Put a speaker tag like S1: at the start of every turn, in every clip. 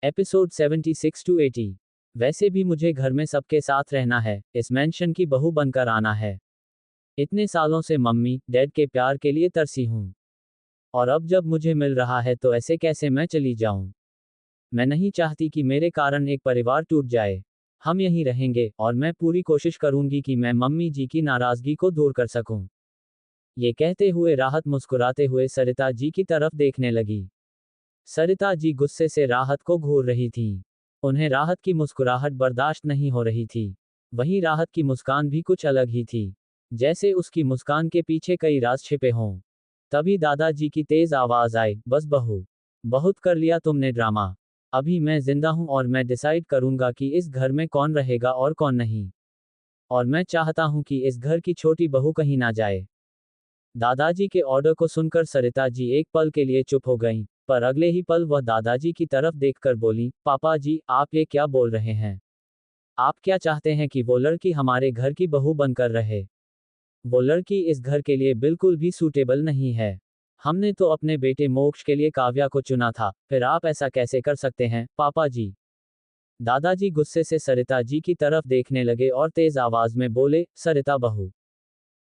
S1: Episode 76 to 80। वैसे भी मुझे घर में सबके साथ रहना है, इस मेंशन की बहू बनकर आना है। इतने सालों से मम्मी डैड के प्यार के लिए तरसी हूँ, और अब जब मुझे मिल रहा है तो ऐसे कैसे मैं चली जाऊं। मैं नहीं चाहती कि मेरे कारण एक परिवार टूट जाए। हम यहीं रहेंगे और मैं पूरी कोशिश करूंगी कि मैं मम्मी जी की नाराजगी को दूर कर सकूं। ये कहते हुए राहत मुस्कुराते हुए सरिता जी की तरफ देखने लगी। सरिता जी गुस्से से राहत को घूर रही थीं। उन्हें राहत की मुस्कुराहट बर्दाश्त नहीं हो रही थी। वहीं राहत की मुस्कान भी कुछ अलग ही थी, जैसे उसकी मुस्कान के पीछे कई राज छिपे हों। तभी दादाजी की तेज आवाज आई, बस बहू, बहुत कर लिया तुमने ड्रामा। अभी मैं जिंदा हूं और मैं डिसाइड करूंगा कि इस घर में कौन रहेगा और कौन नहीं। और मैं चाहता हूं कि इस घर की छोटी बहू कहीं ना जाए। दादाजी के ऑर्डर को सुनकर सरिता जी एक पल के लिए चुप हो गईं, पर अगले ही पल वह दादाजी की तरफ देखकर बोली, पापा जी आप ये क्या बोल रहे हैं? आप क्या चाहते हैं कि वो लड़की हमारे घर की बहू बनकर रहे? वो लड़की इस घर के लिए बिल्कुल भी सूटेबल नहीं है। हमने तो अपने बेटे मोक्ष के लिए काव्या को चुना था, फिर आप ऐसा कैसे कर सकते हैं पापा जी? दादाजी गुस्से से सरिता जी की तरफ देखने लगे और तेज आवाज में बोले, सरिता बहू,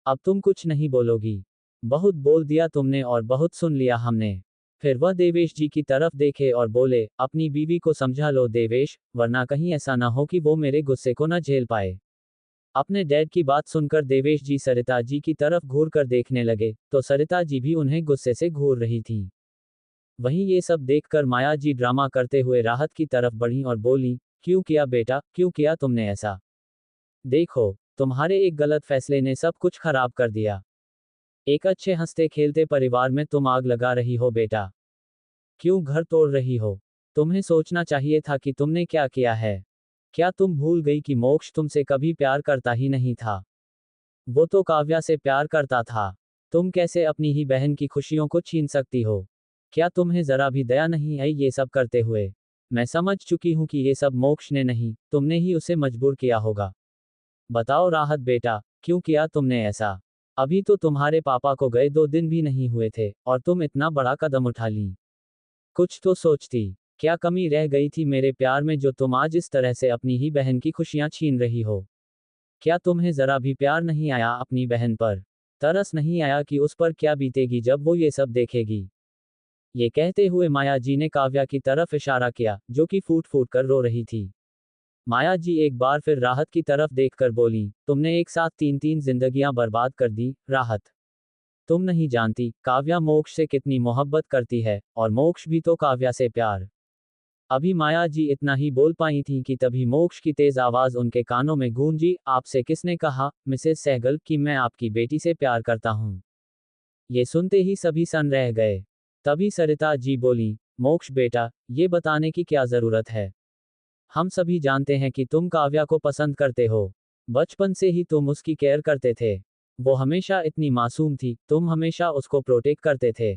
S1: अब तुम कुछ नहीं बोलोगी। बहुत बोल दिया तुमने और बहुत सुन लिया हमने। फिर वह देवेश जी की तरफ देखे और बोले, अपनी बीवी को समझा लो देवेश, वरना कहीं ऐसा ना हो कि वो मेरे गुस्से को न झेल पाए। अपने डैड की बात सुनकर देवेश जी सरिता जी की तरफ घूर कर देखने लगे, तो सरिता जी भी उन्हें गुस्से से घूर रही थी। वहीं ये सब देखकर माया जी ड्रामा करते हुए राहत की तरफ बढ़ी और बोली, क्यों किया बेटा, क्यों किया तुमने ऐसा? देखो, तुम्हारे एक गलत फैसले ने सब कुछ खराब कर दिया। एक अच्छे हंसते खेलते परिवार में तुम आग लगा रही हो बेटा। क्यों घर तोड़ रही हो? तुम्हें सोचना चाहिए था कि तुमने क्या किया है। क्या तुम भूल गई कि मोक्ष तुमसे कभी प्यार करता ही नहीं था? वो तो काव्या से प्यार करता था। तुम कैसे अपनी ही बहन की खुशियों को छीन सकती हो? क्या तुम्हें जरा भी दया नहीं आई ये सब करते हुए? मैं समझ चुकी हूं कि ये सब मोक्ष ने नहीं, तुमने ही उसे मजबूर किया होगा। बताओ राहत बेटा, क्यों किया तुमने ऐसा? अभी तो तुम्हारे पापा को गए 2 दिन भी नहीं हुए थे, और तुम इतना बड़ा कदम उठा ली। कुछ तो सोचती। क्या कमी रह गई थी मेरे प्यार में जो तुम आज इस तरह से अपनी ही बहन की खुशियां छीन रही हो? क्या तुम्हें जरा भी प्यार नहीं आया अपनी बहन पर? तरस नहीं आया कि उस पर क्या बीतेगी जब वो ये सब देखेगी? ये कहते हुए माया जी ने काव्या की तरफ इशारा किया, जो कि फूट फूट कर रो रही थी। माया जी एक बार फिर राहत की तरफ देखकर बोली, तुमने एक साथ 3-3 जिंदगियां बर्बाद कर दी राहत। तुम नहीं जानती काव्या मोक्ष से कितनी मोहब्बत करती है, और मोक्ष भी तो काव्या से प्यार। अभी माया जी इतना ही बोल पाई थी कि तभी मोक्ष की तेज आवाज उनके कानों में गूंजी, आपसे किसने कहा मिसेस सहगल कि मैं आपकी बेटी से प्यार करता हूँ? ये सुनते ही सभी सन रह गए। तभी सरिता जी बोली, मोक्ष बेटा, ये बताने की क्या जरूरत है? हम सभी जानते हैं कि तुम काव्या को पसंद करते हो। बचपन से ही तुम उसकी केयर करते थे। वो हमेशा इतनी मासूम थी, तुम हमेशा उसको प्रोटेक्ट करते थे।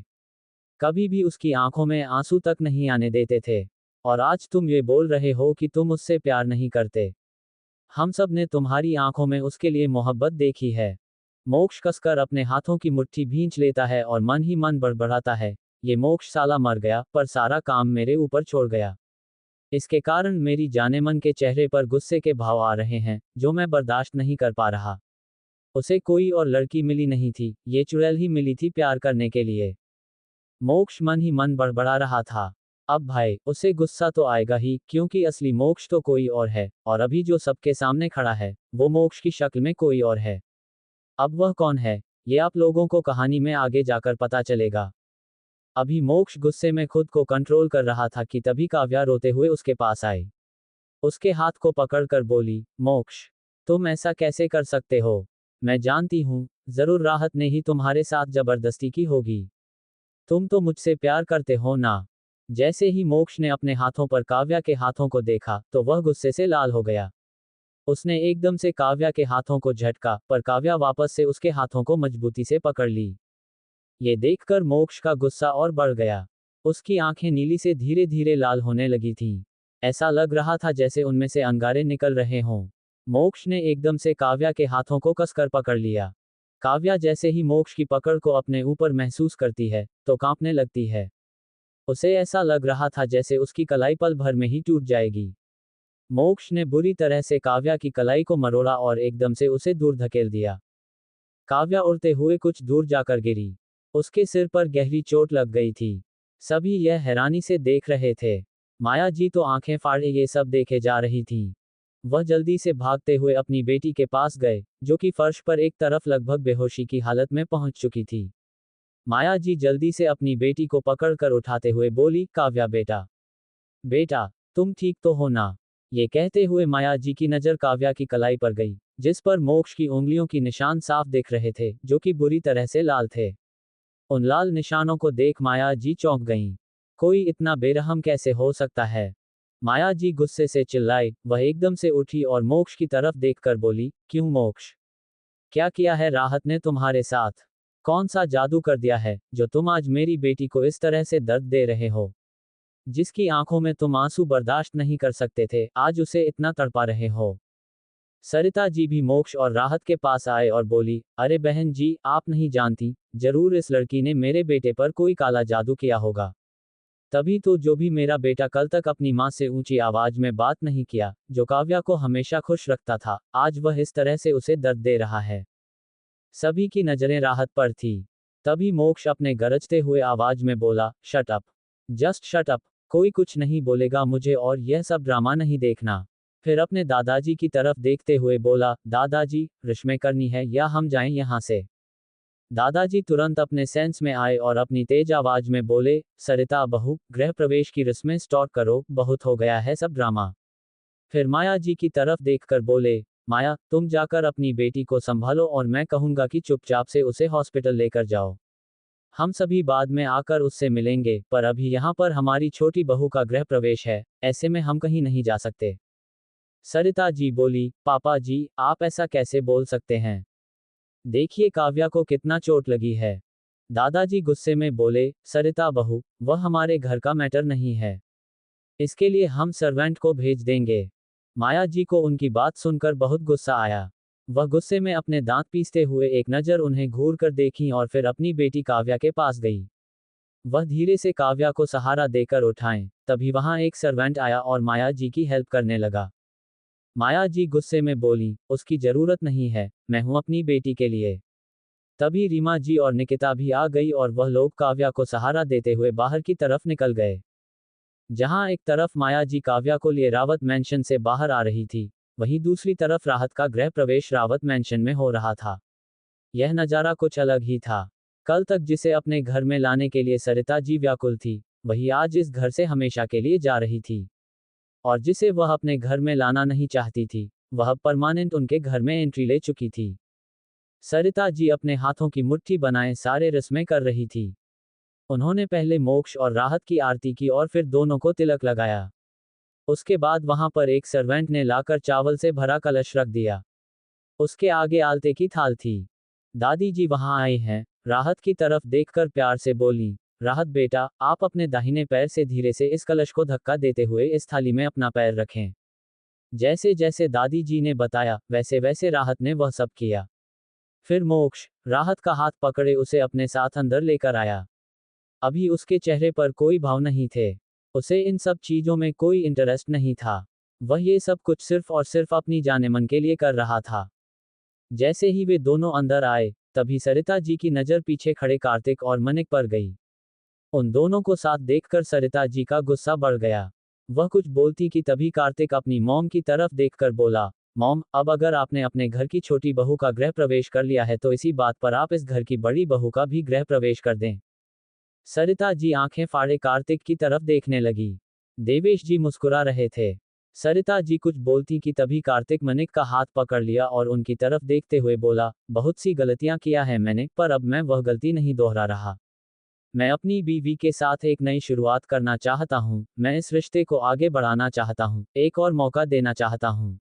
S1: कभी भी उसकी आंखों में आंसू तक नहीं आने देते थे। और आज तुम ये बोल रहे हो कि तुम उससे प्यार नहीं करते। हम सब ने तुम्हारी आंखों में उसके लिए मोहब्बत देखी है। मोक्ष कसकर अपने हाथों की मुट्ठी भींच लेता है और मन ही मन बड़बड़ाता है, ये मोक्ष साला मर गया, पर सारा काम मेरे ऊपर छोड़ गया। इसके कारण मेरी जाने मन के चेहरे पर गुस्से के भाव आ रहे हैं, जो मैं बर्दाश्त नहीं कर पा रहा। उसे कोई और लड़की मिली नहीं थी, ये चुड़ैल ही मिली थी प्यार करने के लिए। मोक्ष मन ही मन बड़बड़ा रहा था। अब भाई, उसे गुस्सा तो आएगा ही, क्योंकि असली मोक्ष तो कोई और है, और अभी जो सबके सामने खड़ा है, वो मोक्ष की शक्ल में कोई और है। अब वह कौन है, ये आप लोगों को कहानी में आगे जाकर पता चलेगा। अभी मोक्ष गुस्से में खुद को कंट्रोल कर रहा था कि तभी काव्या रोते हुए उसके पास आई। उसके हाथ को पकड़कर बोली, मोक्ष, तुम ऐसा कैसे कर सकते हो? मैं जानती हूँ, जरूर राहत ने ही तुम्हारे साथ जबरदस्ती की होगी। तुम तो मुझसे प्यार करते हो ना? जैसे ही मोक्ष ने अपने हाथों पर काव्या के हाथों को देखा, तो वह गुस्से से लाल हो गया। उसने एकदम से काव्या के हाथों को झटका, पर काव्या वापस से उसके हाथों को मजबूती से पकड़ ली। ये देखकर मोक्ष का गुस्सा और बढ़ गया। उसकी आंखें नीली से धीरे धीरे लाल होने लगी थीं। ऐसा लग रहा था जैसे उनमें से अंगारे निकल रहे हों। मोक्ष ने एकदम से काव्या के हाथों को कसकर पकड़ लिया। काव्या जैसे ही मोक्ष की पकड़ को अपने ऊपर महसूस करती है, तो कांपने लगती है। उसे ऐसा लग रहा था जैसे उसकी कलाई पल भर में ही टूट जाएगी। मोक्ष ने बुरी तरह से काव्या की कलाई को मरोड़ा और एकदम से उसे दूर धकेल दिया। काव्या उड़ते हुए कुछ दूर जाकर गिरी। उसके सिर पर गहरी चोट लग गई थी। सभी यह हैरानी से देख रहे थे। माया जी तो आंखें फाड़े ये सब देखे जा रही थीं। वह जल्दी से भागते हुए अपनी बेटी के पास गए, जो कि फर्श पर एक तरफ लगभग बेहोशी की हालत में पहुंच चुकी थी। माया जी जल्दी से अपनी बेटी को पकड़कर उठाते हुए बोली, काव्या बेटा, बेटा, तुम ठीक तो हो ना? ये कहते हुए माया जी की नजर काव्या की कलाई पर गई, जिस पर मोक्ष की उंगलियों की निशान साफ दिख रहे थे, जो कि बुरी तरह से लाल थे। उन लाल निशानों को देख माया जी चौंक गईं। कोई इतना बेरहम कैसे हो सकता है? माया जी गुस्से से चिल्लाई। वह एकदम से उठी और मोक्ष की तरफ देखकर बोली, क्यों मोक्ष? क्या किया है राहत ने तुम्हारे साथ? कौन सा जादू कर दिया है, जो तुम आज मेरी बेटी को इस तरह से दर्द दे रहे हो? जिसकी आंखों में तुम आंसू बर्दाश्त नहीं कर सकते थे, आज उसे इतना तड़पा रहे हो। सरिता जी भी मोक्ष और राहत के पास आए और बोली, अरे बहन जी, आप नहीं जानती, जरूर इस लड़की ने मेरे बेटे पर कोई काला जादू किया होगा। तभी तो जो भी मेरा बेटा कल तक अपनी माँ से ऊंची आवाज में बात नहीं किया, जो काव्या को हमेशा खुश रखता था, आज वह इस तरह से उसे दर्द दे रहा है। सभी की नजरें राहत पर थी। तभी मोक्ष अपने गरजते हुए आवाज में बोला, shut up, just shut up, कोई कुछ नहीं बोलेगा मुझे और यह सब ड्रामा नहीं देखना। फिर अपने दादाजी की तरफ देखते हुए बोला, दादाजी, रस्में करनी है या हम जाएं यहाँ से? दादाजी तुरंत अपने सेंस में आए और अपनी तेज आवाज में बोले, सरिता बहू, गृह प्रवेश की रस्में स्टार्ट करो, बहुत हो गया है सब ड्रामा। फिर माया जी की तरफ देखकर बोले, माया, तुम जाकर अपनी बेटी को संभालो और मैं कहूंगा कि चुपचाप से उसे हॉस्पिटल लेकर जाओ। हम सभी बाद में आकर उससे मिलेंगे, पर अभी यहाँ पर हमारी छोटी बहू का गृह प्रवेश है, ऐसे में हम कहीं नहीं जा सकते। सरिता जी बोली, पापा जी, आप ऐसा कैसे बोल सकते हैं? देखिए काव्या को कितना चोट लगी है। दादाजी गुस्से में बोले, सरिता बहू, वह हमारे घर का मैटर नहीं है। इसके लिए हम सर्वेंट को भेज देंगे। माया जी को उनकी बात सुनकर बहुत गुस्सा आया। वह गुस्से में अपने दांत पीसते हुए एक नज़र उन्हें घूर कर देखी और फिर अपनी बेटी काव्या के पास गई। वह धीरे से काव्या को सहारा देकर उठाएं, तभी वहां एक सर्वेंट आया और माया जी की हेल्प करने लगा। माया जी गुस्से में बोली, उसकी जरूरत नहीं है, मैं हूं अपनी बेटी के लिए। तभी रीमा जी और निकिता भी आ गई और वह लोग काव्या को सहारा देते हुए बाहर की तरफ निकल गए। जहां एक तरफ माया जी काव्या को लिए रावत मैंशन से बाहर आ रही थी, वहीं दूसरी तरफ राहत का गृह प्रवेश रावत मैंशन में हो रहा था। यह नज़ारा कुछ अलग ही था। कल तक जिसे अपने घर में लाने के लिए सरिता जी व्याकुल थी, वही आज इस घर से हमेशा के लिए जा रही थी। और जिसे वह अपने घर में लाना नहीं चाहती थी, वह परमानेंट उनके घर में एंट्री ले चुकी थी। सरिता जी अपने हाथों की मुट्ठी बनाए सारे रस्में कर रही थी। उन्होंने पहले मोक्ष और राहत की आरती की और फिर दोनों को तिलक लगाया। उसके बाद वहां पर एक सर्वेंट ने लाकर चावल से भरा कलश रख दिया। उसके आगे आलते की थाल थी। दादी जी वहां आए हैं, राहत की तरफ देखकर प्यार से बोली, राहत बेटा, आप अपने दाहिने पैर से धीरे से इस कलश को धक्का देते हुए इस थाली में अपना पैर रखें। जैसे जैसे दादी जी ने बताया, वैसे वैसे राहत ने वह सब किया। फिर मोक्ष राहत का हाथ पकड़े उसे अपने साथ अंदर लेकर आया। अभी उसके चेहरे पर कोई भाव नहीं थे। उसे इन सब चीजों में कोई इंटरेस्ट नहीं था। वह ये सब कुछ सिर्फ और सिर्फ अपनी जाने मन के लिए कर रहा था। जैसे ही वे दोनों अंदर आए, तभी सरिता जी की नज़र पीछे खड़े कार्तिक और मनिक पर गई। उन दोनों को साथ देखकर सरिता जी का गुस्सा बढ़ गया। वह कुछ बोलती कि तभी कार्तिक अपनी मॉम की तरफ देखकर बोला, मॉम, अब अगर आपने अपने घर की छोटी बहू का गृह प्रवेश कर लिया है तो इसी बात पर आप इस घर की बड़ी बहू का भी गृह प्रवेश कर दें। सरिता जी आंखें फाड़े कार्तिक की तरफ देखने लगी। देवेश जी मुस्कुरा रहे थे। सरिता जी कुछ बोलती कि तभी कार्तिक मनिक का हाथ पकड़ लिया और उनकी तरफ देखते हुए बोला, बहुत सी गलतियां किया है मैंने, पर अब मैं वह गलती नहीं दोहरा रहा। मैं अपनी बीवी के साथ एक नई शुरुआत करना चाहता हूं, मैं इस रिश्ते को आगे बढ़ाना चाहता हूं, एक और मौका देना चाहता हूं।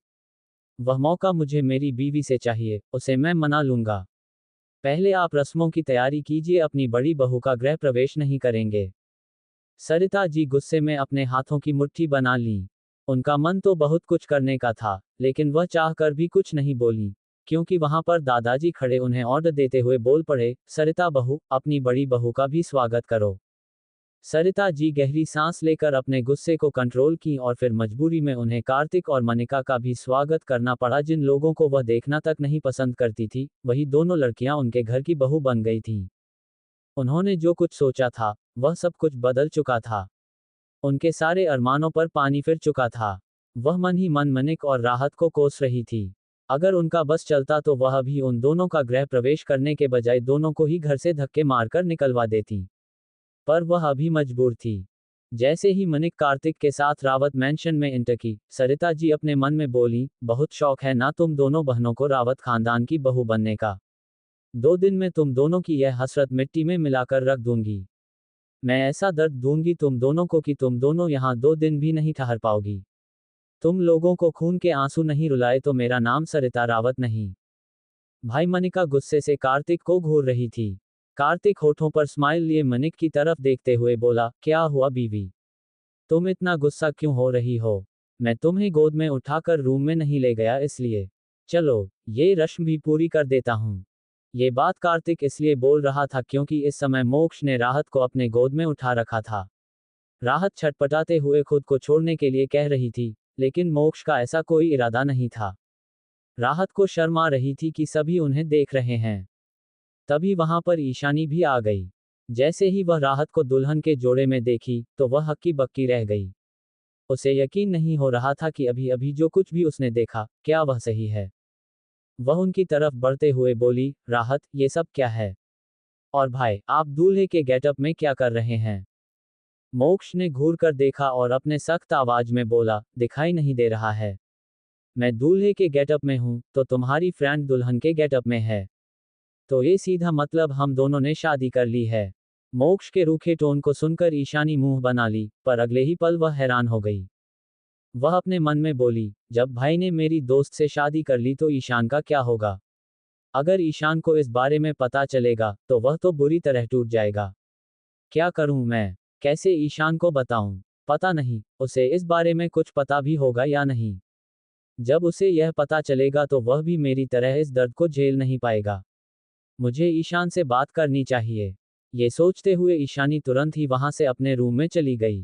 S1: वह मौका मुझे मेरी बीवी से चाहिए, उसे मैं मना लूंगा। पहले आप रस्मों की तैयारी कीजिए, अपनी बड़ी बहू का गृह प्रवेश नहीं करेंगे। सरिता जी गुस्से में अपने हाथों की मुट्ठी बना ली। उनका मन तो बहुत कुछ करने का था, लेकिन वह चाहकर भी कुछ नहीं बोली, क्योंकि वहां पर दादाजी खड़े उन्हें ऑर्डर देते हुए बोल पड़े, सरिता बहू, अपनी बड़ी बहू का भी स्वागत करो। सरिता जी गहरी सांस लेकर अपने गुस्से को कंट्रोल की और फिर मजबूरी में उन्हें कार्तिक और मनिका का भी स्वागत करना पड़ा। जिन लोगों को वह देखना तक नहीं पसंद करती थी, वही दोनों लड़कियां उनके घर की बहू बन गई थीं। उन्होंने जो कुछ सोचा था, वह सब कुछ बदल चुका था। उनके सारे अरमानों पर पानी फिर चुका था। वह मन ही मन मनिक और राहत को कोस रही थी। अगर उनका बस चलता तो वह अभी उन दोनों का गृह प्रवेश करने के बजाय दोनों को ही घर से धक्के मारकर निकलवा देती। पर वह अभी मजबूर थी। जैसे ही मनिक कार्तिक के साथ रावत मैंशन में एंटर की, सरिता जी अपने मन में बोली, बहुत शौक है ना तुम दोनों बहनों को रावत खानदान की बहू बनने का। 2 दिन में तुम दोनों की यह हसरत मिट्टी में मिलाकर रख दूंगी। मैं ऐसा दर्द दूंगी तुम दोनों को कि तुम दोनों यहाँ 2 दिन भी नहीं ठहर पाओगी। तुम लोगों को खून के आंसू नहीं रुलाए तो मेरा नाम सरिता रावत नहीं। भाई मनिका गुस्से से कार्तिक को घूर रही थी। कार्तिक होठों पर स्माइल लिए मनिक की तरफ देखते हुए बोला, क्या हुआ बीवी? तुम इतना गुस्सा क्यों हो रही हो? मैं तुम्हें गोद में उठाकर रूम में नहीं ले गया इसलिए। चलो, ये रस्म भी पूरी कर देता हूँ। ये बात कार्तिक इसलिए बोल रहा था क्योंकि इस समय मोक्ष ने राहत को अपने गोद में उठा रखा था। राहत छटपटाते हुए खुद को छोड़ने के लिए कह रही थी, लेकिन मोक्ष का ऐसा कोई इरादा नहीं था। राहत को शर्म आ रही थी कि सभी उन्हें देख रहे हैं। तभी वहां पर ईशानी भी आ गई। जैसे ही वह राहत को दुल्हन के जोड़े में देखी, तो वह हक्की बक्की रह गई। उसे यकीन नहीं हो रहा था कि अभी अभी जो कुछ भी उसने देखा, क्या वह सही है। वह उनकी तरफ बढ़ते हुए बोली, राहत, ये सब क्या है? और भाई, आप दूल्हे के गेटअप में क्या कर रहे हैं? मोक्ष ने घूर कर देखा और अपने सख्त आवाज में बोला, दिखाई नहीं दे रहा है? मैं दूल्हे के गेटअप में हूं, तो तुम्हारी फ्रेंड दुल्हन के गेटअप में है। तो ये सीधा मतलब हम दोनों ने शादी कर ली है। मोक्ष के रूखे टोन को सुनकर ईशानी मुंह बना ली, पर अगले ही पल वह हैरान हो गई। वह अपने मन में बोली, जब भाई ने मेरी दोस्त से शादी कर ली तो ईशान का क्या होगा? अगर ईशान को इस बारे में पता चलेगा, तो वह तो बुरी तरह टूट जाएगा। क्या करूं मैं? कैसे ईशान को बताऊं? पता नहीं, उसे इस बारे में कुछ पता भी होगा या नहीं। जब उसे यह पता चलेगा तो वह भी मेरी तरह इस दर्द को झेल नहीं पाएगा। मुझे ईशान से बात करनी चाहिए। ये सोचते हुए ईशानी तुरंत ही वहां से अपने रूम में चली गई।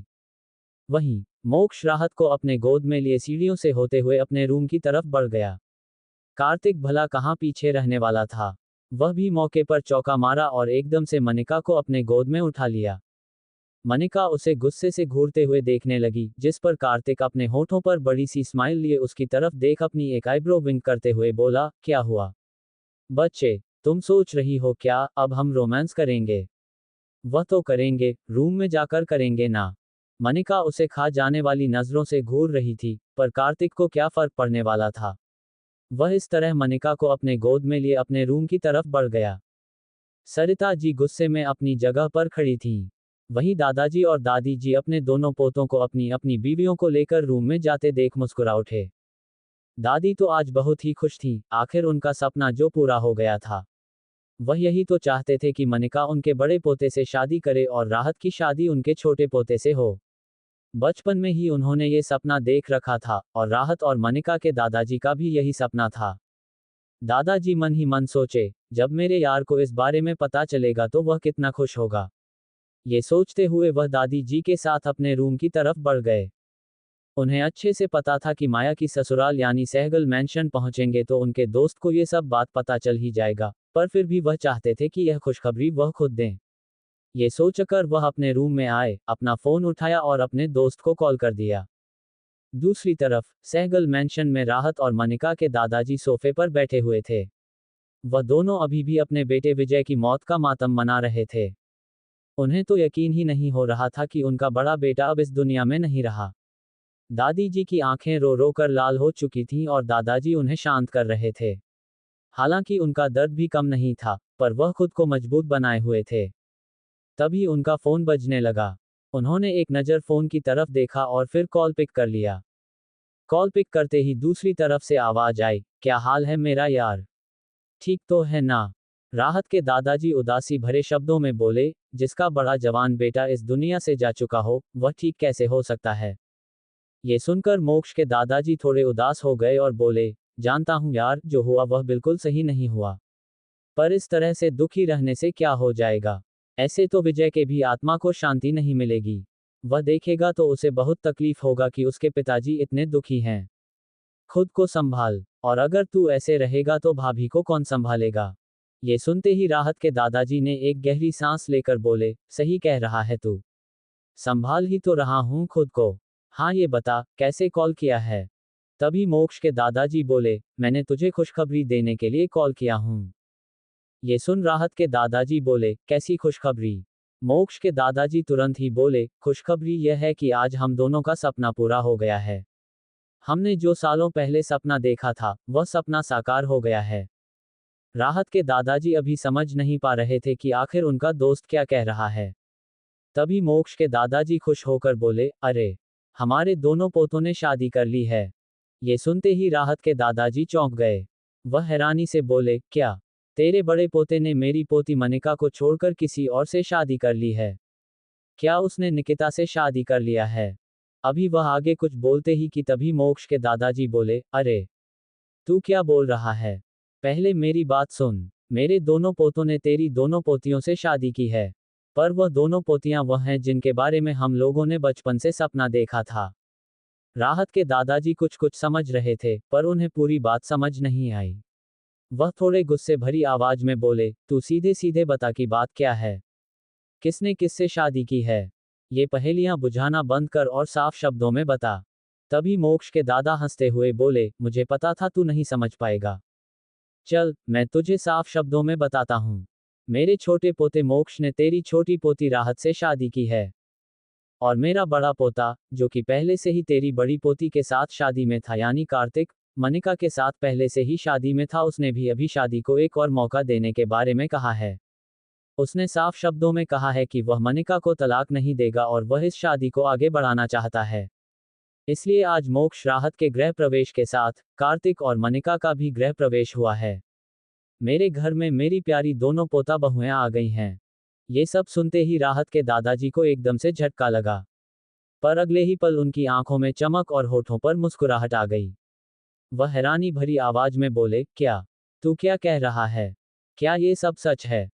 S1: वहीं मोक्ष राहत को अपने गोद में लिए सीढ़ियों से होते हुए अपने रूम की तरफ बढ़ गया। कार्तिक भला कहाँ पीछे रहने वाला था। वह भी मौके पर चौका मारा और एकदम से मनिका को अपने गोद में उठा लिया। मनिका उसे गुस्से से घूरते हुए देखने लगी, जिस पर कार्तिक अपने होठों पर बड़ी सी स्माइल लिए उसकी तरफ देख अपनी एक आईब्रो विंक करते हुए बोला, क्या हुआ बच्चे? तुम सोच रही हो क्या अब हम रोमांस करेंगे? वह तो करेंगे, रूम में जाकर करेंगे ना। मनिका उसे खा जाने वाली नजरों से घूर रही थी, पर कार्तिक को क्या फर्क पड़ने वाला था। वह इस तरह मनिका को अपने गोद में लिए अपने रूम की तरफ बढ़ गया। सरिता जी गुस्से में अपनी जगह पर खड़ी थीं। वहीं दादाजी और दादी जी अपने दोनों पोतों को अपनी अपनी बीवियों को लेकर रूम में जाते देख मुस्कुरा उठे। दादी तो आज बहुत ही खुश थीं, आखिर उनका सपना जो पूरा हो गया था। वह यही तो चाहते थे कि मनिका उनके बड़े पोते से शादी करे और राहत की शादी उनके छोटे पोते से हो। बचपन में ही उन्होंने ये सपना देख रखा था, और राहत और मनिका के दादाजी का भी यही सपना था। दादाजी मन ही मन सोचे, जब मेरे यार को इस बारे में पता चलेगा तो वह कितना खुश होगा। ये सोचते हुए वह दादी जी के साथ अपने रूम की तरफ बढ़ गए। उन्हें अच्छे से पता था कि माया की ससुराल यानी सहगल मैंशन पहुंचेंगे तो उनके दोस्त को ये सब बात पता चल ही जाएगा, पर फिर भी वह चाहते थे कि यह खुशखबरी वह खुद दें। ये सोचकर वह अपने रूम में आए, अपना फोन उठाया और अपने दोस्त को कॉल कर दिया। दूसरी तरफ सहगल मैंशन में राहत और मनिका के दादाजी सोफे पर बैठे हुए थे। वह दोनों अभी भी अपने बेटे विजय की मौत का मातम मना रहे थे। उन्हें तो यकीन ही नहीं हो रहा था कि उनका बड़ा बेटा अब इस दुनिया में नहीं रहा। दादी जी की आंखें रो रो कर लाल हो चुकी थीं और दादाजी उन्हें शांत कर रहे थे। हालांकि उनका दर्द भी कम नहीं था, पर वह खुद को मजबूत बनाए हुए थे। तभी उनका फोन बजने लगा। उन्होंने एक नज़र फोन की तरफ देखा और फिर कॉल पिक कर लिया। कॉल पिक करते ही दूसरी तरफ से आवाज आई, क्या हाल है मेरा यार? ठीक तो है ना? राहत के दादाजी उदासी भरे शब्दों में बोले, जिसका बड़ा जवान बेटा इस दुनिया से जा चुका हो, वह ठीक कैसे हो सकता है? ये सुनकर मोक्ष के दादाजी थोड़े उदास हो गए और बोले, जानता हूं यार, जो हुआ वह बिल्कुल सही नहीं हुआ। पर इस तरह से दुखी रहने से क्या हो जाएगा? ऐसे तो विजय के भी आत्मा को शांति नहीं मिलेगी। वह देखेगा तो उसे बहुत तकलीफ होगा कि उसके पिताजी इतने दुखी हैं। खुद को संभाल, और अगर तू ऐसे रहेगा तो भाभी को कौन संभालेगा। ये सुनते ही राहत के दादाजी ने एक गहरी सांस लेकर बोले, सही कह रहा है तू। संभाल ही तो रहा हूं खुद को। हाँ ये बता, कैसे कॉल किया है। तभी मोक्ष के दादाजी बोले, मैंने तुझे खुशखबरी देने के लिए कॉल किया हूं। ये सुन राहत के दादाजी बोले, कैसी खुशखबरी। मोक्ष के दादाजी तुरंत ही बोले, खुशखबरी यह है कि आज हम दोनों का सपना पूरा हो गया है। हमने जो सालों पहले सपना देखा था, वह सपना साकार हो गया है। राहत के दादाजी अभी समझ नहीं पा रहे थे कि आखिर उनका दोस्त क्या कह रहा है। तभी मोक्ष के दादाजी खुश होकर बोले, अरे, हमारे दोनों पोतों ने शादी कर ली है। ये सुनते ही राहत के दादाजी चौंक गए। वह हैरानी से बोले, क्या, तेरे बड़े पोते ने मेरी पोती मनिका को छोड़कर किसी और से शादी कर ली है? क्या उसने निकिता से शादी कर लिया है? अभी वह आगे कुछ बोलते ही कि तभी मोक्ष के दादाजी बोले, अरे, तू क्या बोल रहा है? पहले मेरी बात सुन। मेरे दोनों पोतों ने तेरी दोनों पोतियों से शादी की है। पर वह दोनों पोतियां वह हैं जिनके बारे में हम लोगों ने बचपन से सपना देखा था। राहत के दादाजी कुछ कुछ समझ रहे थे, पर उन्हें पूरी बात समझ नहीं आई। वह थोड़े गुस्से भरी आवाज में बोले, तू सीधे सीधे बता कि बात क्या है। किसने किससे शादी की है? ये पहेलियां बुझाना बंद कर और साफ शब्दों में बता। तभी मोक्ष के दादा हंसते हुए बोले, मुझे पता था तू नहीं समझ पाएगा। चल, मैं तुझे साफ शब्दों में बताता हूँ। मेरे छोटे पोते मोक्ष ने तेरी छोटी पोती राहत से शादी की है। और मेरा बड़ा पोता, जो कि पहले से ही तेरी बड़ी पोती के साथ शादी में था, यानी कार्तिक, मनिका के साथ पहले से ही शादी में था, उसने भी अभी शादी को एक और मौका देने के बारे में कहा है। उसने साफ शब्दों में कहा है कि वह मनिका को तलाक नहीं देगा और वह इस शादी को आगे बढ़ाना चाहता है। इसलिए आज मोक्ष राहत के गृह प्रवेश के साथ कार्तिक और मनिका का भी गृह प्रवेश हुआ है। मेरे घर में मेरी प्यारी दोनों पोता बहुएं आ गई हैं। ये सब सुनते ही राहत के दादाजी को एकदम से झटका लगा। पर अगले ही पल उनकी आंखों में चमक और होठों पर मुस्कुराहट आ गई। वह हैरानी भरी आवाज में बोले, क्या, तू क्या कह रहा है? क्या ये सब सच है?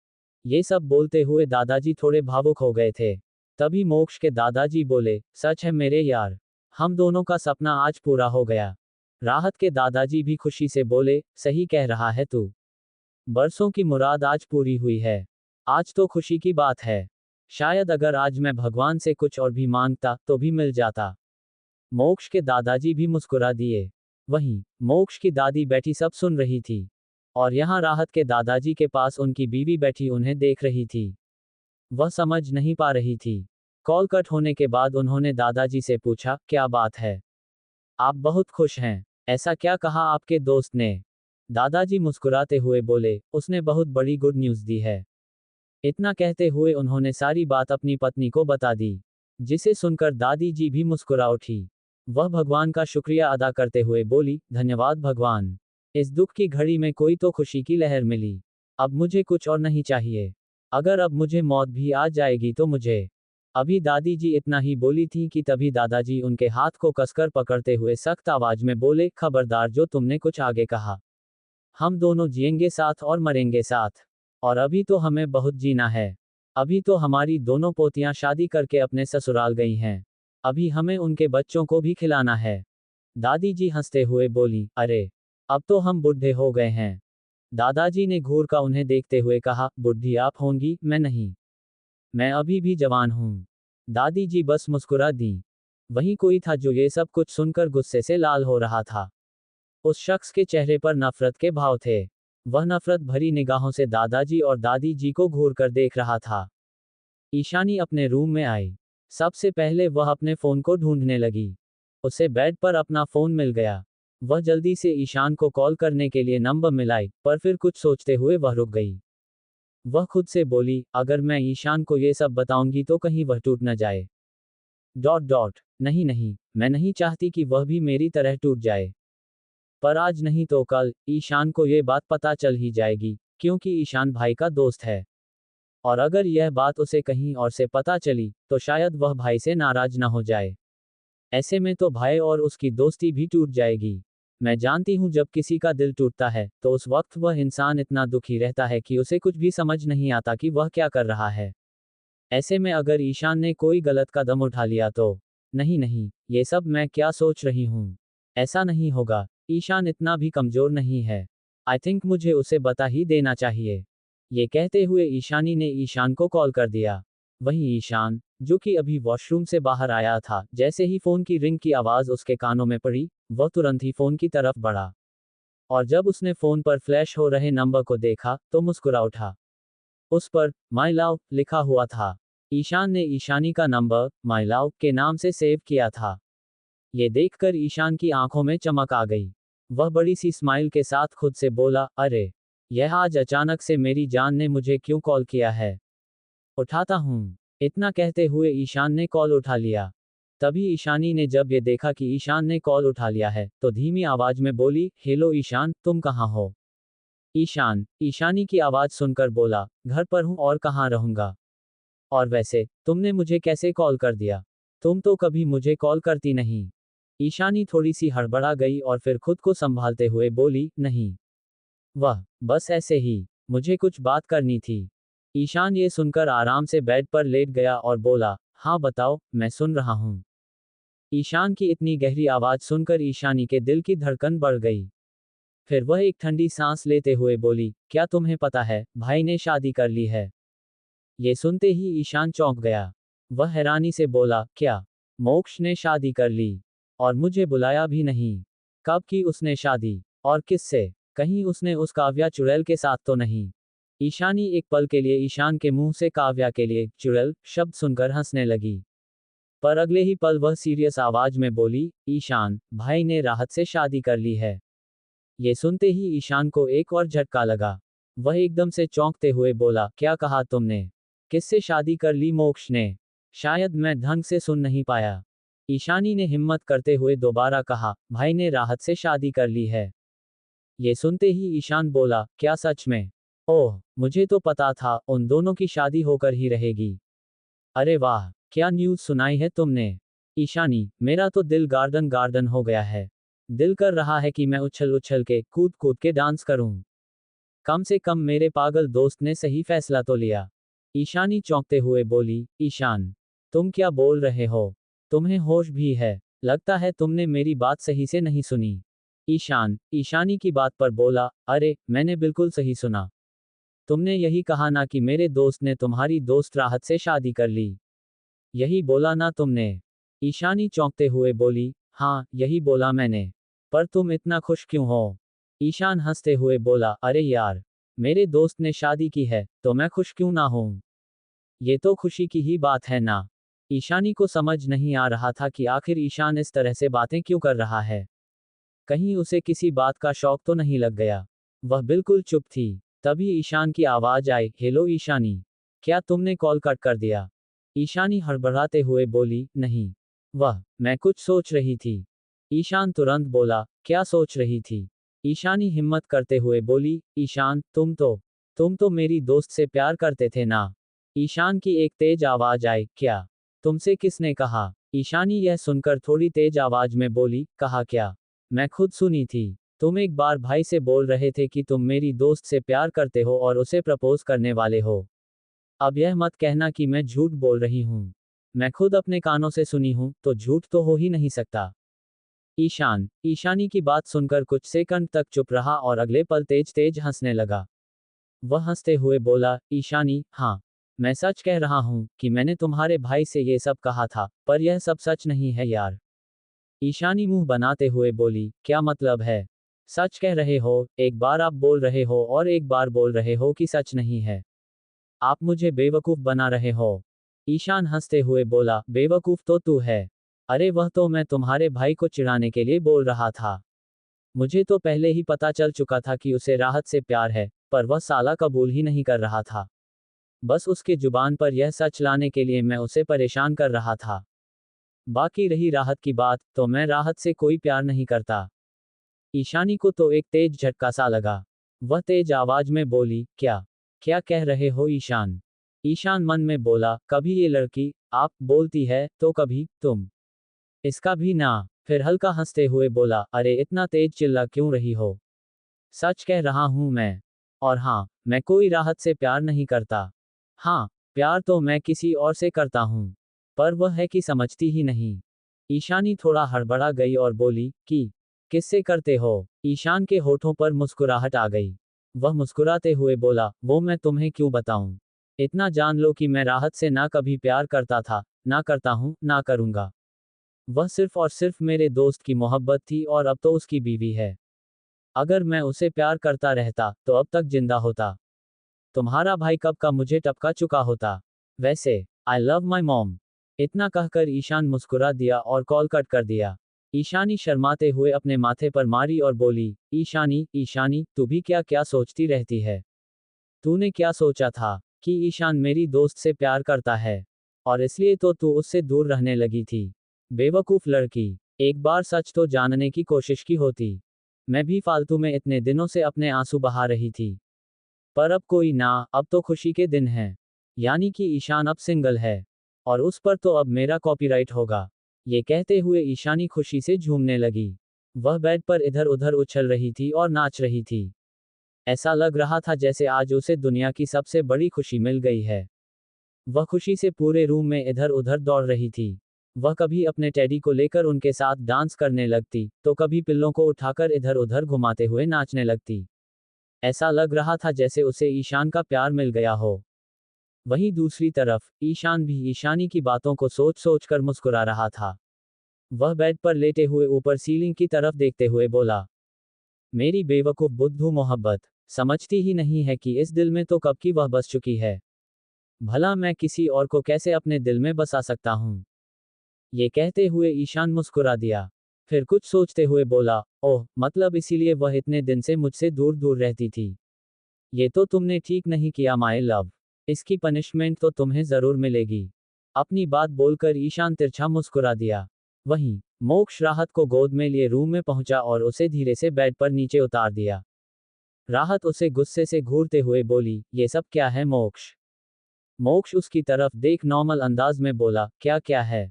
S1: ये सब बोलते हुए दादाजी थोड़े भावुक हो गए थे। तभी मोक्ष के दादाजी बोले, सच है मेरे यार, हम दोनों का सपना आज पूरा हो गया। राहत के दादाजी भी खुशी से बोले, सही कह रहा है तू। बरसों की मुराद आज पूरी हुई है। आज तो खुशी की बात है। शायद अगर आज मैं भगवान से कुछ और भी मांगता तो भी मिल जाता। मोक्ष के दादाजी भी मुस्कुरा दिए। वहीं मोक्ष की दादी बैठी सब सुन रही थी। और यहाँ राहत के दादाजी के पास उनकी बीवी बैठी उन्हें देख रही थी। वह समझ नहीं पा रही थी। कॉल कट होने के बाद उन्होंने दादाजी से पूछा, क्या बात है? आप बहुत खुश हैं। ऐसा क्या कहा आपके दोस्त ने? दादाजी मुस्कुराते हुए बोले, उसने बहुत बड़ी गुड न्यूज़ दी है। इतना कहते हुए उन्होंने सारी बात अपनी पत्नी को बता दी, जिसे सुनकर दादी जी भी मुस्कुरा उठी। वह भगवान का शुक्रिया अदा करते हुए बोली, धन्यवाद भगवान, इस दुख की घड़ी में कोई तो खुशी की लहर मिली। अब मुझे कुछ और नहीं चाहिए। अगर अब मुझे मौत भी आ जाएगी तो मुझे। अभी दादी जी इतना ही बोली थी कि तभी दादाजी उनके हाथ को कसकर पकड़ते हुए सख्त आवाज में बोले, खबरदार जो तुमने कुछ आगे कहा। हम दोनों जिएंगे साथ और मरेंगे साथ। और अभी तो हमें बहुत जीना है। अभी तो हमारी दोनों पोतियां शादी करके अपने ससुराल गई हैं। अभी हमें उनके बच्चों को भी खिलाना है। दादी जी हंसते हुए बोली, अरे, अब तो हम बुढ़े हो गए हैं। दादाजी ने घूर कर उन्हें देखते हुए कहा, बुढ़ी आप होंगी, मैं नहीं। मैं अभी भी जवान हूँ। दादी जी बस मुस्कुरा दी। वहीं कोई था जो ये सब कुछ सुनकर गुस्से से लाल हो रहा था। उस शख्स के चेहरे पर नफरत के भाव थे। वह नफरत भरी निगाहों से दादाजी और दादी जी को घूर कर देख रहा था। ईशानी अपने रूम में आई। सबसे पहले वह अपने फोन को ढूंढने लगी। उसे बेड पर अपना फोन मिल गया। वह जल्दी से ईशान को कॉल करने के लिए नंबर मिलाई, पर फिर कुछ सोचते हुए वह रुक गई। वह खुद से बोली, अगर मैं ईशान को ये सब बताऊंगी तो कहीं वह टूट न जाए। नहीं नहीं, मैं नहीं चाहती कि वह भी मेरी तरह टूट जाए। पर आज नहीं तो कल ईशान को ये बात पता चल ही जाएगी, क्योंकि ईशान भाई का दोस्त है। और अगर यह बात उसे कहीं और से पता चली तो शायद वह भाई से नाराज ना हो जाए। ऐसे में तो भाई और उसकी दोस्ती भी टूट जाएगी। मैं जानती हूँ जब किसी का दिल टूटता है तो उस वक्त वह इंसान इतना दुखी रहता है कि उसे कुछ भी समझ नहीं आता कि वह क्या कर रहा है। ऐसे में अगर ईशान ने कोई गलत कदम उठा लिया तो। नहीं नहीं, ये सब मैं क्या सोच रही हूँ। ऐसा नहीं होगा, ईशान इतना भी कमजोर नहीं है। आई थिंक मुझे उसे बता ही देना चाहिए। ये कहते हुए ईशानी ने ईशान को कॉल कर दिया। वहीं ईशान, जो कि अभी वॉशरूम से बाहर आया था, जैसे ही फोन की रिंग की आवाज उसके कानों में पड़ी, वह तुरंत ही फोन की तरफ बढ़ा। और जब उसने फोन पर फ्लैश हो रहे नंबर को देखा तो मुस्कुरा उठा। उस पर माई लव लिखा हुआ था। ईशान ने ईशानी का नंबर माई लव के नाम से सेव किया था। ये देखकर ईशान की आंखों में चमक आ गई। वह बड़ी सी स्माइल के साथ खुद से बोला, अरे, यह आज अचानक से मेरी जान ने मुझे क्यों कॉल किया है। उठाता हूँ। इतना कहते हुए ईशान ने कॉल उठा लिया। तभी ईशानी ने जब ये देखा कि ईशान ने कॉल उठा लिया है, तो धीमी आवाज में बोली, हेलो ईशान, तुम कहाँ हो। ईशान, ईशानी की आवाज सुनकर बोला, घर पर हूँ और कहाँ रहूंगा। और वैसे, तुमने मुझे कैसे कॉल कर दिया? तुम तो कभी मुझे कॉल करती नहीं। ईशानी थोड़ी सी हड़बड़ा गई और फिर खुद को संभालते हुए बोली, नहीं। वह, बस ऐसे ही, मुझे कुछ बात करनी थी। ईशान ये सुनकर आराम से बेड पर लेट गया और बोला, हाँ बताओ, मैं सुन रहा हूँ। ईशान की इतनी गहरी आवाज सुनकर ईशानी के दिल की धड़कन बढ़ गई। फिर वह एक ठंडी सांस लेते हुए बोली, क्या तुम्हें पता है, भाई ने शादी कर ली है। ये सुनते ही ईशान चौंक गया। वह हैरानी से बोला, क्या, मोक्ष ने शादी कर ली? और मुझे बुलाया भी नहीं? कब की उसने शादी? और किससे? कहीं उसने उस काव्या चुड़ैल के साथ तो नहीं? ईशानी एक पल के लिए ईशान के मुंह से काव्या के लिए चुड़ैल शब्द सुनकर हंसने लगी। पर अगले ही पल वह सीरियस आवाज में बोली, ईशान, भाई ने राहत से शादी कर ली है। ये सुनते ही ईशान को एक और झटका लगा। वह एकदम से चौंकते हुए बोला, क्या कहा तुमने? किससे शादी कर ली मोक्ष ने? शायद मैं ढंग से सुन नहीं पाया। ईशानी ने हिम्मत करते हुए दोबारा कहा, भाई ने राहत से शादी कर ली है। ये सुनते ही ईशान बोला, क्या सच में? ओह, मुझे तो पता था उन दोनों की शादी होकर ही रहेगी। अरे वाह, क्या न्यूज़ सुनाई है तुमने? ईशानी, मेरा तो दिल गार्डन गार्डन हो गया है। दिल कर रहा है कि मैं उछल उछल के, कूद कूद के डांस करूं। कम से कम मेरे पागल दोस्त ने सही फैसला तो लिया। ईशानी चौंकते हुए बोली, ईशान, तुम क्या बोल रहे हो? तुम्हें होश भी है? लगता है तुमने मेरी बात सही से नहीं सुनी। ईशान, ईशानी की बात पर बोला, अरे, मैंने बिल्कुल सही सुना। तुमने यही कहा ना कि मेरे दोस्त ने तुम्हारी दोस्त राहत से शादी कर ली। यही बोला ना तुमने? ईशानी चौंकते हुए बोली, हाँ, यही बोला मैंने। पर तुम इतना खुश क्यों हो? ईशान हंसते हुए बोला, अरे यार, मेरे दोस्त ने शादी की है, तो मैं खुश क्यों ना हूं? ये तो खुशी की ही बात है ना। ईशानी को समझ नहीं आ रहा था कि आखिर ईशान इस तरह से बातें क्यों कर रहा है। कहीं उसे किसी बात का शौक तो नहीं लग गया। वह बिल्कुल चुप थी। तभी ईशान की आवाज आई, हेलो ईशानी, क्या तुमने कॉल कट कर दिया? ईशानी हड़बड़ाते हुए बोली, नहीं। मैं कुछ सोच रही थी। ईशान तुरंत बोला, क्या सोच रही थी? ईशानी हिम्मत करते हुए बोली, ईशान, तुम तो मेरी दोस्त से प्यार करते थे ना? ईशान की एक तेज आवाज आई, क्या? तुमसे किसने कहा? ईशानी यह सुनकर थोड़ी तेज आवाज में बोली, कहा क्या? मैं खुद सुनी थी। तुम एक बार भाई से बोल रहे थे कि तुम मेरी दोस्त से प्यार करते हो और उसे प्रपोज करने वाले हो। अब यह मत कहना कि मैं झूठ बोल रही हूँ। मैं खुद अपने कानों से सुनी हूँ, तो झूठ तो हो ही नहीं सकता। ईशान, ईशानी की बात सुनकर कुछ सेकंड तक चुप रहा और अगले पल तेज तेज हंसने लगा। वह हंसते हुए बोला, ईशानी, हाँ, मैं सच कह रहा हूँ कि मैंने तुम्हारे भाई से ये सब कहा था, पर यह सब सच नहीं है यार। ईशानी मुंह बनाते हुए बोली, क्या मतलब है? सच कह रहे हो, एक बार आप बोल रहे हो और एक बार बोल रहे हो कि सच नहीं है। आप मुझे बेवकूफ बना रहे हो। ईशान हंसते हुए बोला, बेवकूफ तो तू है। अरे वह तो मैं तुम्हारे भाई को चिढ़ाने के लिए बोल रहा था। मुझे तो पहले ही पता चल चुका था कि उसे राहत से प्यार है, पर वह साला कबूल ही नहीं कर रहा था। बस उसके जुबान पर यह सच लाने के लिए मैं उसे परेशान कर रहा था। बाकी रही राहत की बात, तो मैं राहत से कोई प्यार नहीं करता। ईशानी को तो एक तेज झटका सा लगा। वह तेज आवाज में बोली, क्या? क्या कह रहे हो ईशान? ईशान मन में बोला, कभी ये लड़की आप बोलती है, तो कभी तुम। इसका भी ना। फिर हल्का हंसते हुए बोला, अरे इतना तेज चिल्ला क्यों रही हो? सच कह रहा हूं मैं। और हाँ, मैं कोई राहत से प्यार नहीं करता। हाँ, प्यार तो मैं किसी और से करता हूँ, पर वह है कि समझती ही नहीं। ईशानी थोड़ा हड़बड़ा गई और बोली कि किससे करते हो? ईशान के होठों पर मुस्कुराहट आ गई। वह मुस्कुराते हुए बोला, वो मैं तुम्हें क्यों बताऊं? इतना जान लो कि मैं राहत से ना कभी प्यार करता था, ना करता हूं, ना करूंगा। वह सिर्फ और सिर्फ मेरे दोस्त की मोहब्बत थी और अब तो उसकी बीवी है। अगर मैं उसे प्यार करता रहता तो अब तक जिंदा होता। तुम्हारा भाई कब का मुझे टपका चुका होता। वैसे आई लव माई मॉम। इतना कहकर ईशान मुस्कुरा दिया और कॉल कट कर दिया। ईशानी शर्माते हुए अपने माथे पर मारी और बोली, ईशानी ईशानी, तू भी क्या क्या सोचती रहती है? तूने क्या सोचा था कि ईशान मेरी दोस्त से प्यार करता है और इसलिए तो तू उससे दूर रहने लगी थी? बेवकूफ लड़की, एक बार सच तो जानने की कोशिश की होती। मैं भी फालतू में इतने दिनों से अपने आंसू बहा रही थी। पर अब कोई ना, अब तो खुशी के दिन हैं। यानी कि ईशान अब सिंगल है और उस पर तो अब मेरा कॉपीराइट होगा। ये कहते हुए ईशानी खुशी से झूमने लगी। वह बेड पर इधर उधर उछल रही थी और नाच रही थी। ऐसा लग रहा था जैसे आज उसे दुनिया की सबसे बड़ी खुशी मिल गई है। वह खुशी से पूरे रूम में इधर उधर दौड़ रही थी। वह कभी अपने टेडी को लेकर उनके साथ डांस करने लगती, तो कभी पिल्लों को उठाकर इधर उधर घुमाते हुए नाचने लगती। ऐसा लग रहा था जैसे उसे ईशान का प्यार मिल गया हो। वहीं दूसरी तरफ, ईशान भी ईशानी की बातों को सोच सोच कर मुस्कुरा रहा था। वह बेड पर लेटे हुए ऊपर सीलिंग की तरफ देखते हुए बोला, मेरी बेवकूफ बुद्धू मोहब्बत, समझती ही नहीं है कि इस दिल में तो कब की वह बस चुकी है। भला मैं किसी और को कैसे अपने दिल में बसा सकता हूँ? ये कहते हुए ईशान मुस्कुरा दिया। फिर कुछ सोचते हुए बोला, ओह, मतलब इसीलिए वह इतने दिन से मुझसे दूर दूर रहती थी। ये तो तुमने ठीक नहीं किया माय लव। इसकी पनिशमेंट तो तुम्हें जरूर मिलेगी। अपनी बात बोलकर ईशान तिरछा मुस्कुरा दिया। वहीं मोक्ष राहत को गोद में लिए रूम में पहुंचा और उसे धीरे से बेड पर नीचे उतार दिया। राहत उसे गुस्से से घूरते हुए बोली, ये सब क्या है मोक्ष? मोक्ष उसकी तरफ देख नॉर्मल अंदाज में बोला, क्या क्या है?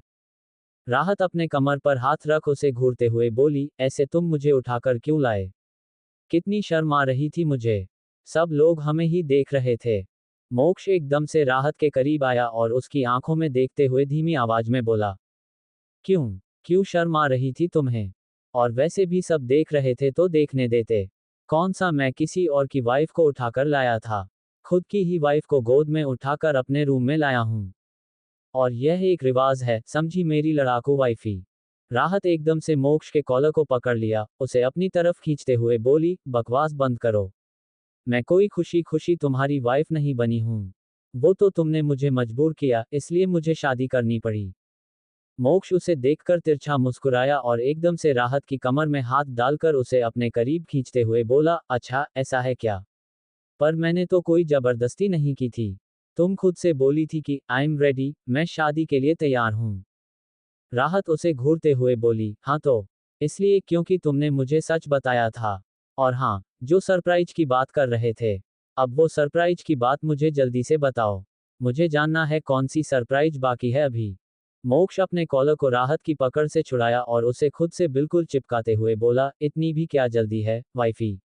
S1: राहत अपने कमर पर हाथ रख उसे घूरते हुए बोली, ऐसे तुम मुझे उठाकर क्यों लाए? कितनी शर्म आ रही थी मुझे। सब लोग हमें ही देख रहे थे। मोक्ष एकदम से राहत के करीब आया और उसकी आंखों में देखते हुए धीमी आवाज में बोला, क्यों? क्यों शर्म आ रही थी तुम्हें? और वैसे भी सब देख रहे थे तो देखने देते। कौन सा मैं किसी और की वाइफ को उठाकर लाया था? खुद की ही वाइफ को गोद में उठाकर अपने रूम में लाया हूं। और यह एक रिवाज है, समझी मेरी लड़ाकू वाइफी? राहत एकदम से मोक्ष के कॉलर को पकड़ लिया, उसे अपनी तरफ खींचते हुए बोली, बकवास बंद करो। मैं कोई खुशी खुशी तुम्हारी वाइफ नहीं बनी हूं। वो तो तुमने मुझे मजबूर किया, इसलिए मुझे शादी करनी पड़ी। मोक्ष उसे देखकर तिरछा मुस्कुराया और एकदम से राहत की कमर में हाथ डालकर उसे अपने करीब खींचते हुए बोला, अच्छा, ऐसा है क्या? पर मैंने तो कोई जबरदस्ती नहीं की थी। तुम खुद से बोली थी कि आई एम रेडी, मैं शादी के लिए तैयार हूं। राहत उसे घूरते हुए बोली, हाँ तो? इसलिए क्योंकि तुमने मुझे सच बताया था। और हाँ, जो सरप्राइज की बात कर रहे थे, अब वो सरप्राइज की बात मुझे जल्दी से बताओ। मुझे जानना है कौन सी सरप्राइज बाकी है अभी। मोक्ष अपने कॉलर को राहत की पकड़ से छुड़ाया और उसे खुद से बिल्कुल चिपकाते हुए बोला, इतनी भी क्या जल्दी है, वाइफी?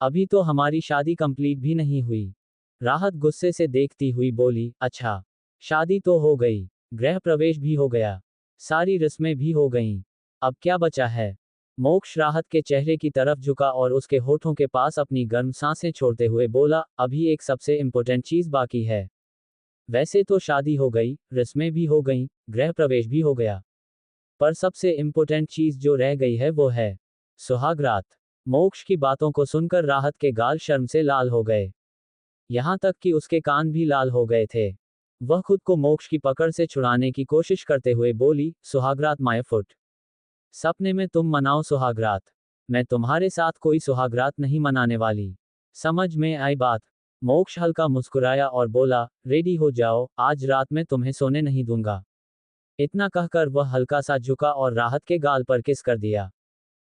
S1: अभी तो हमारी शादी कंप्लीट भी नहीं हुई। राहत गुस्से से देखती हुई बोली, अच्छा, शादी तो हो गई, गृह प्रवेश भी हो गया, सारी रस्में भी हो गईं, अब क्या बचा है? मोक्ष राहत के चेहरे की तरफ झुका और उसके होठों के पास अपनी गर्म सांसें छोड़ते हुए बोला, अभी एक सबसे इंपॉर्टेंट चीज बाकी है। वैसे तो शादी हो गई, रस्में भी हो गईं, गृह प्रवेश भी हो गया, पर सबसे इंपॉर्टेंट चीज जो रह गई है वो है सुहागरात। मोक्ष की बातों को सुनकर राहत के गाल शर्म से लाल हो गए। यहां तक कि उसके कान भी लाल हो गए थे। वह खुद को मोक्ष की पकड़ से छुड़ाने की कोशिश करते हुए बोली, सुहागरात माय फुट। सपने में तुम मनाओ सुहागरात। मैं तुम्हारे साथ कोई सुहागरात नहीं मनाने वाली। समझ में आई बात? मोक्ष हल्का मुस्कुराया और बोला, रेडी हो जाओ, आज रात में तुम्हें सोने नहीं दूंगा। इतना कहकर वह हल्का सा झुका और राहत के गाल पर किस कर दिया।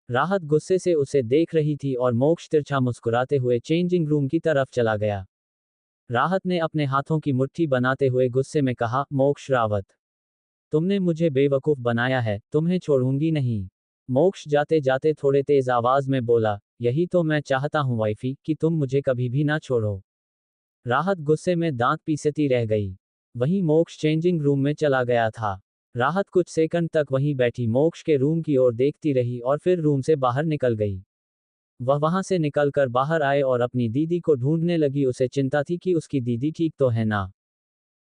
S1: राहत गुस्से से उसे देख रही थी और मोक्ष तिरछा मुस्कुराते हुए चेंजिंग रूम की तरफ चला गया। राहत ने अपने हाथों की मुट्ठी बनाते हुए गुस्से में कहा, मोक्ष रावत, तुमने मुझे बेवकूफ बनाया है, तुम्हें छोड़ूंगी नहीं। मोक्ष जाते जाते थोड़े तेज आवाज में बोला, यही तो मैं चाहता हूं वाइफी, कि तुम मुझे कभी भी ना छोड़ो। राहत गुस्से में दांत पीसती रह गई। वहीं मोक्ष चेंजिंग रूम में चला गया था। राहत कुछ सेकंड तक वहीं बैठी मोक्ष के रूम की ओर देखती रही और फिर रूम से बाहर निकल गई। वह वहां से निकलकर बाहर आए और अपनी दीदी को ढूंढने लगी। उसे चिंता थी कि उसकी दीदी ठीक तो है ना।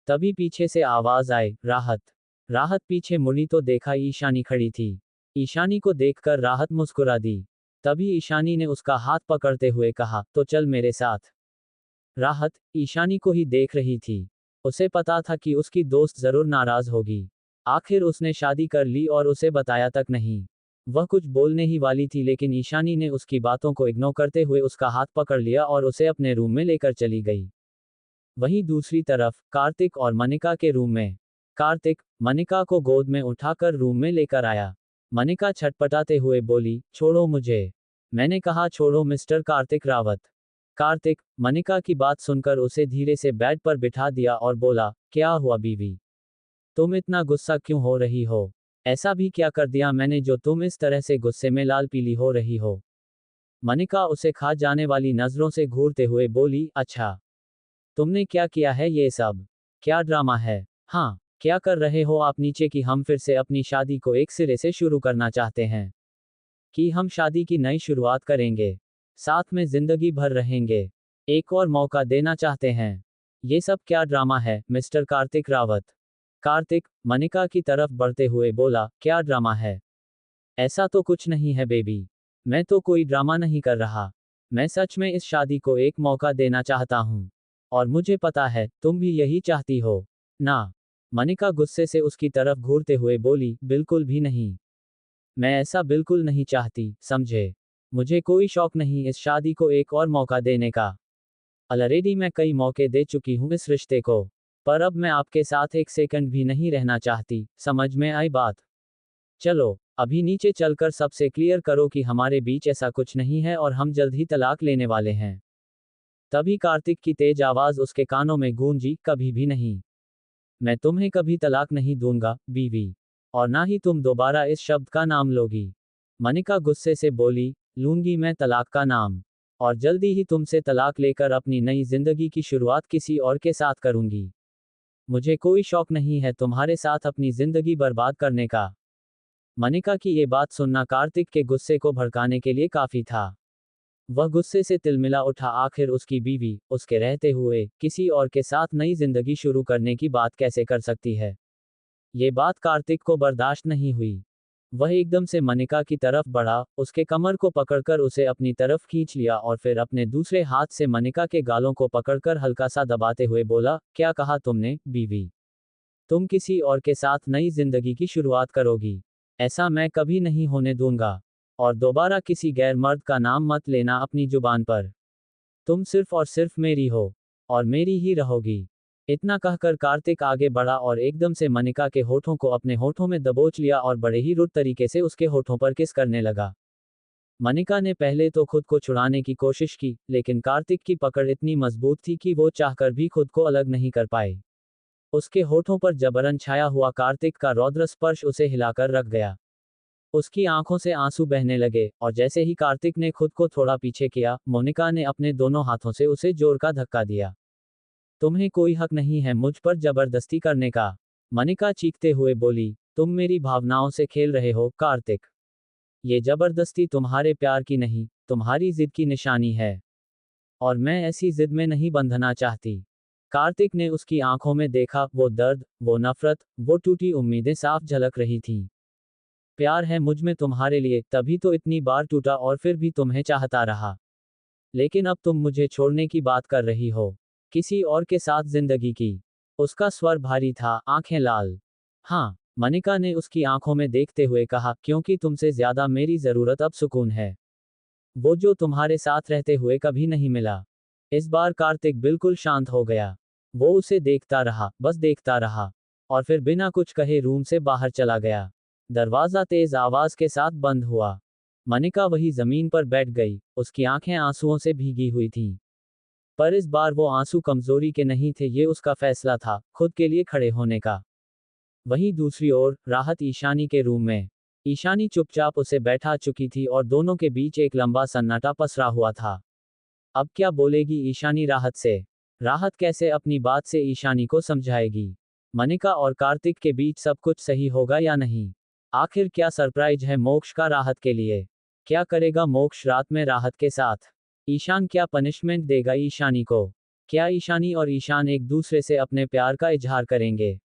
S1: तभी पीछे से आवाज आई, राहत। राहत पीछे मुड़ी तो देखा ईशानी खड़ी थी। ईशानी को देखकर राहत मुस्कुरा दी। तभी ईशानी ने उसका हाथ पकड़ते हुए कहा, तो चल मेरे साथ। राहत ईशानी को ही देख रही थी। उसे पता था कि उसकी दोस्त जरूर नाराज होगी। आखिर उसने शादी कर ली और उसे बताया तक नहीं। वह कुछ बोलने ही वाली थी लेकिन ईशानी ने उसकी बातों को इग्नोर करते हुए उसका हाथ पकड़ लिया और उसे अपने रूम में लेकर चली गई। वहीं दूसरी तरफ कार्तिक और मनिका के रूम में। कार्तिक मनिका को गोद में उठाकर रूम में लेकर आया। मनिका छटपटाते हुए बोली, छोड़ो मुझे। मैंने कहा छोड़ो मिस्टर कार्तिक रावत। कार्तिक मनिका की बात सुनकर उसे धीरे से बेड पर बिठा दिया और बोला, क्या हुआ बीवी? तुम इतना गुस्सा क्यों हो रही हो? ऐसा भी क्या कर दिया मैंने जो तुम इस तरह से गुस्से में लाल पीली हो रही हो? मनिका उसे खा जाने वाली नजरों से घूरते हुए बोली, अच्छा तुमने क्या किया है? ये सब क्या ड्रामा है? हाँ, क्या कर रहे हो आप नीचे की? हम फिर से अपनी शादी को एक सिरे से शुरू करना चाहते हैं कि हम शादी की नई शुरुआत करेंगे, साथ में जिंदगी भर रहेंगे, एक और मौका देना चाहते हैं। ये सब क्या ड्रामा है मिस्टर कार्तिक रावत? कार्तिक मनिका की तरफ बढ़ते हुए बोला, क्या ड्रामा है? ऐसा तो कुछ नहीं है बेबी। मैं तो कोई ड्रामा नहीं कर रहा। मैं सच में इस शादी को एक मौका देना चाहता हूँ। और मुझे पता है तुम भी यही चाहती हो ना। मनिका गुस्से से उसकी तरफ घूरते हुए बोली, बिल्कुल भी नहीं। मैं ऐसा बिल्कुल नहीं चाहती, समझे? मुझे कोई शौक नहीं इस शादी को एक और मौका देने का। ऑलरेडी मैं कई मौके दे चुकी हूँ इस रिश्ते को। पर अब मैं आपके साथ एक सेकंड भी नहीं रहना चाहती, समझ में आई बात? चलो अभी नीचे चलकर सबसे क्लियर करो कि हमारे बीच ऐसा कुछ नहीं है और हम जल्द ही तलाक लेने वाले हैं। तभी कार्तिक की तेज आवाज उसके कानों में गूंजी, कभी भी नहीं। मैं तुम्हें कभी तलाक नहीं दूंगा बीवी। और ना ही तुम दोबारा इस शब्द का नाम लोगी। मनिका गुस्से से बोली, लूंगी मैं तलाक का नाम। और जल्दी ही तुमसे तलाक लेकर अपनी नई जिंदगी की शुरुआत किसी और के साथ करूंगी। मुझे कोई शौक नहीं है तुम्हारे साथ अपनी जिंदगी बर्बाद करने का। मनिका की ये बात सुनना कार्तिक के गुस्से को भड़काने के लिए काफी था। वह गुस्से से तिलमिला उठा। आखिर उसकी बीवी उसके रहते हुए किसी और के साथ नई जिंदगी शुरू करने की बात कैसे कर सकती है? ये बात कार्तिक को बर्दाश्त नहीं हुई। वह एकदम से मनिका की तरफ बढ़ा, उसके कमर को पकड़कर उसे अपनी तरफ खींच लिया और फिर अपने दूसरे हाथ से मनिका के गालों को पकड़कर हल्का सा दबाते हुए बोला, क्या कहा तुमने बीवी? तुम किसी और के साथ नई जिंदगी की शुरुआत करोगी? ऐसा मैं कभी नहीं होने दूंगा। और दोबारा किसी गैर मर्द का नाम मत लेना अपनी जुबान पर। तुम सिर्फ और सिर्फ मेरी हो। और मेरी ही रहोगी। इतना कहकर कार्तिक आगे बढ़ा और एकदम से मनिका के होठों को अपने होठों में दबोच लिया और बड़े ही रुत तरीके से उसके होठों पर किस करने लगा। मनिका ने पहले तो खुद को छुड़ाने की कोशिश की, लेकिन कार्तिक की पकड़ इतनी मजबूत थी कि वो चाहकर भी खुद को अलग नहीं कर पाए। उसके होठों पर जबरन छाया हुआ कार्तिक का रौद्र स्पर्श उसे हिलाकर रख गया। उसकी आंखों से आंसू बहने लगे और जैसे ही कार्तिक ने खुद को थोड़ा पीछे किया, मोनिका ने अपने दोनों हाथों से उसे जोर का धक्का दिया। तुम्हें कोई हक नहीं है मुझ पर जबरदस्ती करने का। मनिका चीखते हुए बोली, तुम मेरी भावनाओं से खेल रहे हो कार्तिक। ये जबरदस्ती तुम्हारे प्यार की नहीं, तुम्हारी जिद की निशानी है। और मैं ऐसी जिद में नहीं बंधना चाहती। कार्तिक ने उसकी आंखों में देखा, वो दर्द, वो नफरत, वो टूटी उम्मीदें साफ झलक रही थीं। प्यार है मुझ में तुम्हारे लिए, तभी तो इतनी बार टूटा और फिर भी तुम्हें चाहता रहा। लेकिन अब तुम मुझे छोड़ने की बात कर रही हो, किसी और के साथ जिंदगी की। उसका स्वर भारी था, आंखें लाल। हाँ, मनिका ने उसकी आंखों में देखते हुए कहा, क्योंकि तुमसे ज्यादा मेरी जरूरत अब सुकून है। वो जो तुम्हारे साथ रहते हुए कभी नहीं मिला। इस बार कार्तिक बिल्कुल शांत हो गया। वो उसे देखता रहा, बस देखता रहा। और फिर बिना कुछ कहे रूम से बाहर चला गया। दरवाजा तेज आवाज के साथ बंद हुआ। मनिका वही जमीन पर बैठ गई, उसकी आंखें आंसुओं से भीगी हुई थीं। पर इस बार वो आंसू कमजोरी के नहीं थे, ये उसका फैसला था, खुद के लिए खड़े होने का। वहीं दूसरी ओर, राहत ईशानी के रूम में। ईशानी चुपचाप उसे बैठा चुकी थी और दोनों के बीच एक लंबा सन्नाटा पसरा हुआ था। अब क्या बोलेगी ईशानी राहत से? राहत कैसे अपनी बात से ईशानी को समझाएगी? मनिका और कार्तिक के बीच सब कुछ सही होगा या नहीं? आखिर क्या सरप्राइज है मोक्ष का राहत के लिए? क्या करेगा मोक्ष रात में राहत के साथ? ईशान क्या पनिशमेंट देगा ईशानी को? क्या ईशानी और ईशान एक दूसरे से अपने प्यार का इजहार करेंगे?